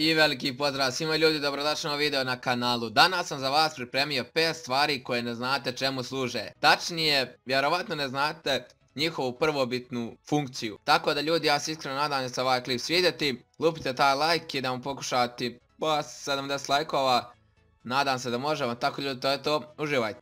I veliki pozdrav svima ljudi, dobrodošli na video na kanalu. Danas sam za vas pripremio 5 stvari koje ne znate čemu služe. Tačnije, vjerovatno ne znate njihovu prvobitnu funkciju. Tako da ljudi, ja se iskreno nadam da se ovaj klip svidjeti. Lupite taj like i da mu pokušati 70 lajkova. Nadam se da možemo, tako ljudi, to je to. Uživajte.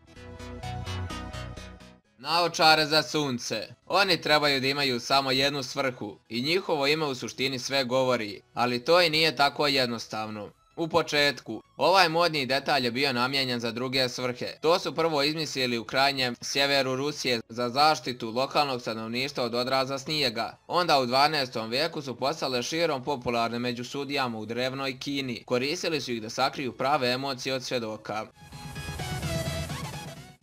Naočare za sunce. Oni trebaju da imaju samo jednu svrhu i njihovo ime u suštini sve govori, ali to i nije tako jednostavno. U početku, ovaj modni detalj je bio namijenjen za druge svrhe. To su prvo izmislili u krajnjem sjeveru Rusije za zaštitu lokalnog stanovništva od odraza snijega. Onda u 12. vijeku su postale širom popularne među sudijama u drevnoj Kini. Koristili su ih da sakriju prave emocije od svjedoka.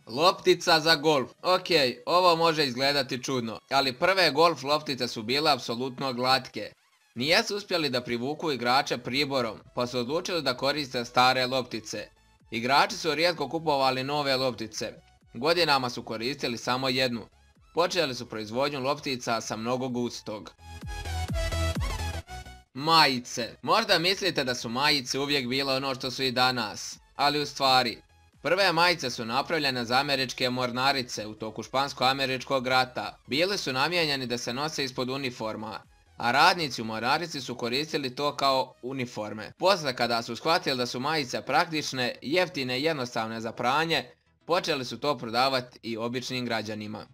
Loptica za golf. Ok, ovo može izgledati čudno, ali prve golf loptice su bile apsolutno glatke. Nijesu uspjeli da privuku igrače priborom, pa su odlučili da koriste stare loptice. Igrači su rijetko kupovali nove loptice. Godinama su koristili samo jednu. Počeli su proizvodnju loptica sa mnogo gustog. Majice. Možda mislite da su majice uvijek bile ono što su i danas, ali u stvari, prve majice su napravljene za američke mornarice u toku Špansko-američkog rata. Bili su namijenjeni da se nose ispod uniforma, a radnici u mornarici su koristili to kao uniforme. Posle kada su shvatili da su majice praktične, jeftine i jednostavne za pranje, počeli su to prodavati i običnim građanima.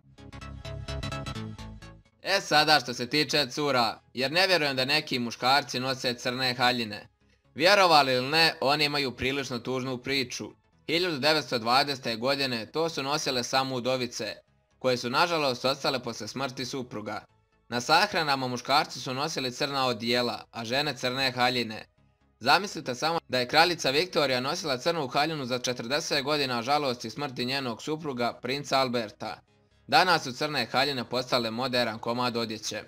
Sada što se tiče cura, jer ne vjerujem da neki muškarci nose crne haljine. Vjerovali ili ne, oni imaju prilično tužnu priču. 1920. godine to su nosile samo udovice, koje su nažalost ostale posle smrti supruga. Na sahranama muškarci su nosili crna odijela, a žene crne haljine. Zamislite samo da je kraljica Viktorija nosila crnu haljinu za 40 godina žalosti i smrti njenog supruga, princa Alberta. Danas su crne haljine postale moderan komad odjeće.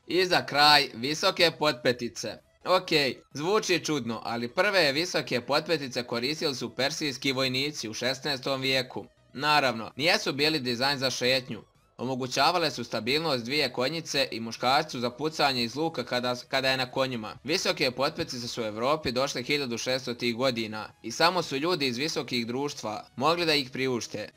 I za kraj, visoke potpetice. Ok, zvuči čudno, ali prve visoke potpetice koristili su persijski vojnici u 16. vijeku. Naravno, nijesu bili dizajn za šetnju. Omogućavale su stabilnost dvije konjice i muškarcu za pucanje iz luka kada je na konjima. Visoke potpetice su u Europi došle 1600. godina i samo su ljudi iz visokih društva mogli da ih priušte.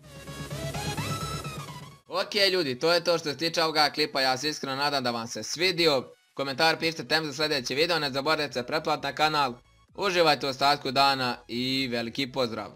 Ok ljudi, to je to što se tiče ovoga klipa, ja se iskreno nadam da vam se svidio. Komentar pišite temu za sljedeći video, ne zaboravite se pretplatiti na kanal. Uživajte u ostatku dana i veliki pozdrav!